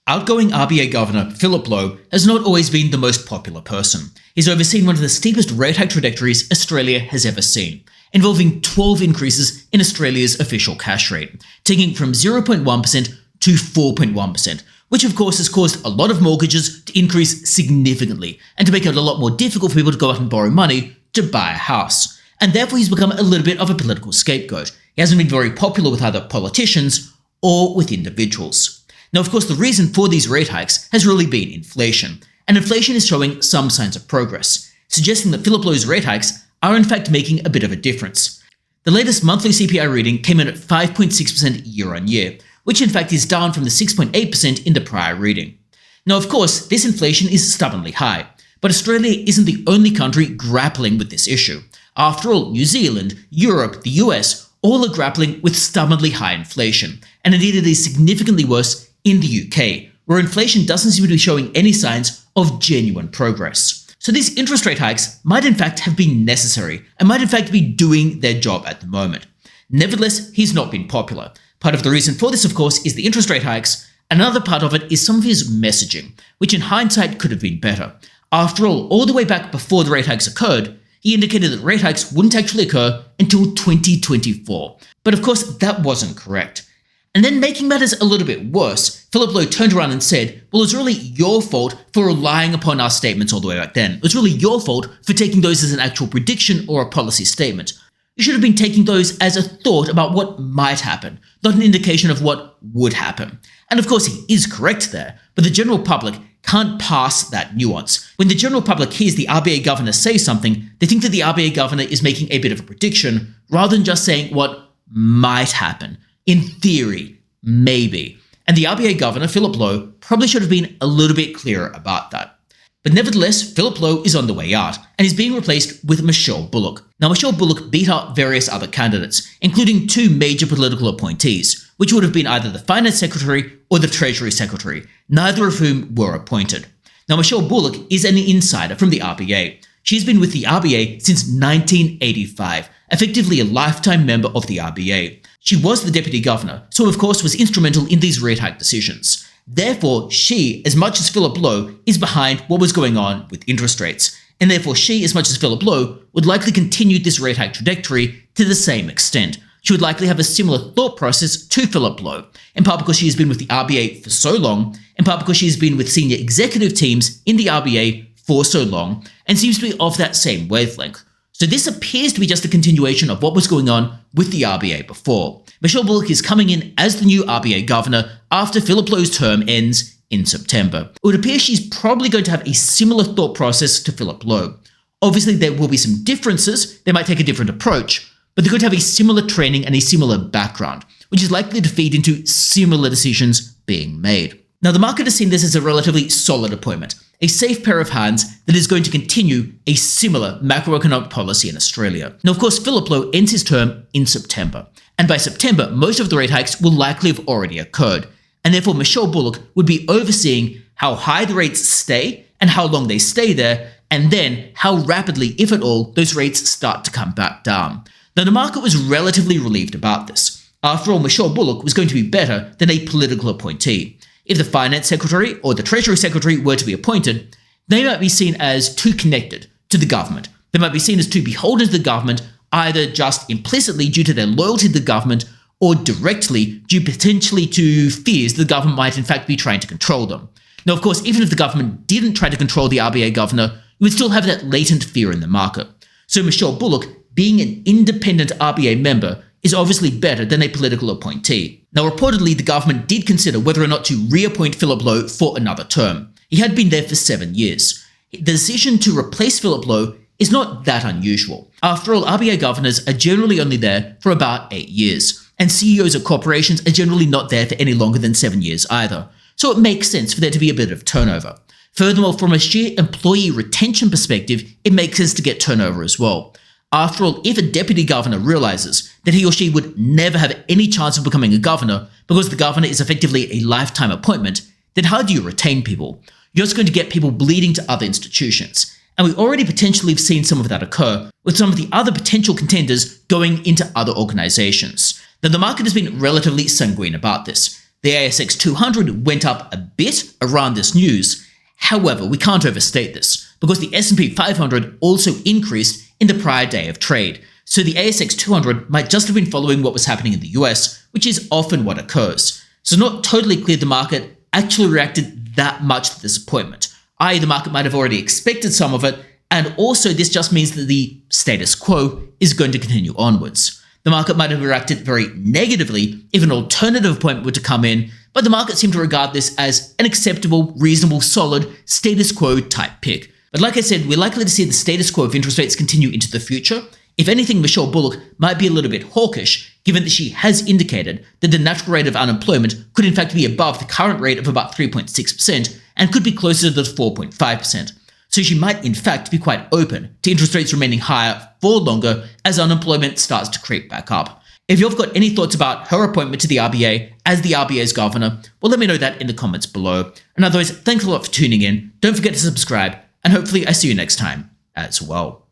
Outgoing RBA Governor Philip Lowe has not always been the most popular person. He's overseen one of the steepest rate hike trajectories Australia has ever seen, involving 12 increases in Australia's official cash rate, taking from 0.1% to 4.1%, which of course has caused a lot of mortgages to increase significantly and to make it a lot more difficult for people to go out and borrow money to buy a house. And therefore he's become a little bit of a political scapegoat. He hasn't been very popular with either politicians or with individuals. Now, of course, the reason for these rate hikes has really been inflation, and inflation is showing some signs of progress, suggesting that Philip Lowe's rate hikes are in fact making a bit of a difference. The latest monthly CPI reading came in at 5.6% year-on-year, which in fact is down from the 6.8% in the prior reading. Now, of course, this inflation is stubbornly high, but Australia isn't the only country grappling with this issue. After all, New Zealand, Europe, the US, all are grappling with stubbornly high inflation, and indeed it is significantly worse in the UK, where inflation doesn't seem to be showing any signs of genuine progress. So these interest rate hikes might in fact have been necessary and might in fact be doing their job at the moment. Nevertheless, he's not been popular. Part of the reason for this, of course, is the interest rate hikes. Another part of it is some of his messaging, which in hindsight could have been better. After all the way back before the rate hikes occurred, he indicated that rate hikes wouldn't actually occur until 2024. But of course, that wasn't correct. And then making matters a little bit worse, Philip Lowe turned around and said, well, it's really your fault for relying upon our statements all the way back then. It was really your fault for taking those as an actual prediction or a policy statement. You should have been taking those as a thought about what might happen, not an indication of what would happen. And of course, he is correct there, but the general public can't pass that nuance. When the general public hears the RBA governor say something, they think that the RBA governor is making a bit of a prediction, rather than just saying what might happen. In theory, maybe. And the RBA governor, Philip Lowe, probably should have been a little bit clearer about that. But nevertheless, Philip Lowe is on the way out, and is being replaced with Michele Bullock. Now, Michele Bullock beat out various other candidates, including two major political appointees, which would have been either the Finance Secretary or the Treasury Secretary, neither of whom were appointed. Now, Michele Bullock is an insider from the RBA. She's been with the RBA since 1985, effectively a lifetime member of the RBA. She was the deputy governor, so of course was instrumental in these rate hike decisions. Therefore, she, as much as Philip Lowe, is behind what was going on with interest rates. And therefore she, as much as Philip Lowe, would likely continue this rate hike trajectory to the same extent. She would likely have a similar thought process to Philip Lowe, in part because she has been with the RBA for so long, in part because she has been with senior executive teams in the RBA for so long, and seems to be of that same wavelength. So this appears to be just a continuation of what was going on with the RBA before. Michele Bullock is coming in as the new RBA governor after Philip Lowe's term ends in September. It would appear she's probably going to have a similar thought process to Philip Lowe. Obviously, there will be some differences. They might take a different approach, but they're going to have a similar training and a similar background, which is likely to feed into similar decisions being made. Now, the market has seen this as a relatively solid appointment, a safe pair of hands that is going to continue a similar macroeconomic policy in Australia. Now, of course, Philip Lowe ends his term in September, and by September, most of the rate hikes will likely have already occurred, and therefore Michele Bullock would be overseeing how high the rates stay and how long they stay there, and then how rapidly, if at all, those rates start to come back down. Now, the market was relatively relieved about this. After all, Michele Bullock was going to be better than a political appointee. If the Finance Secretary or the Treasury Secretary were to be appointed, they might be seen as too connected to the government. They might be seen as too beholden to the government, either just implicitly due to their loyalty to the government or directly due potentially to fears the government might in fact be trying to control them. Now, of course, even if the government didn't try to control the RBA governor, you would still have that latent fear in the market. So Michele Bullock, being an independent RBA member, is obviously better than a political appointee. Now, reportedly, the government did consider whether or not to reappoint Philip Lowe for another term. He had been there for 7 years. The decision to replace Philip Lowe is not that unusual. After all, RBA governors are generally only there for about 8 years, and CEOs of corporations are generally not there for any longer than 7 years either. So it makes sense for there to be a bit of turnover. Furthermore, from a sheer employee retention perspective, it makes sense to get turnover as well. After all, if a deputy governor realizes that he or she would never have any chance of becoming a governor because the governor is effectively a lifetime appointment, then how do you retain people? You're just going to get people bleeding to other institutions. And we already potentially have seen some of that occur with some of the other potential contenders going into other organizations. Now, the market has been relatively sanguine about this. The ASX 200 went up a bit around this news. However, we can't overstate this, because the S&P 500 also increased in the prior day of trade. So the ASX 200 might just have been following what was happening in the US, which is often what occurs. So not totally clear the market actually reacted that much to this appointment, i.e. the market might have already expected some of it, and also this just means that the status quo is going to continue onwards. The market might have reacted very negatively if an alternative appointment were to come in, but the market seemed to regard this as an acceptable, reasonable, solid, status quo type pick. But like I said, we're likely to see the status quo of interest rates continue into the future. If anything, Michele Bullock might be a little bit hawkish, given that she has indicated that the natural rate of unemployment could in fact be above the current rate of about 3.6% and could be closer to the 4.5%. So she might in fact be quite open to interest rates remaining higher for longer as unemployment starts to creep back up. If you've got any thoughts about her appointment to the RBA as the RBA's governor, well, let me know that in the comments below. And otherwise, thanks a lot for tuning in. Don't forget to subscribe, and hopefully I see you next time as well.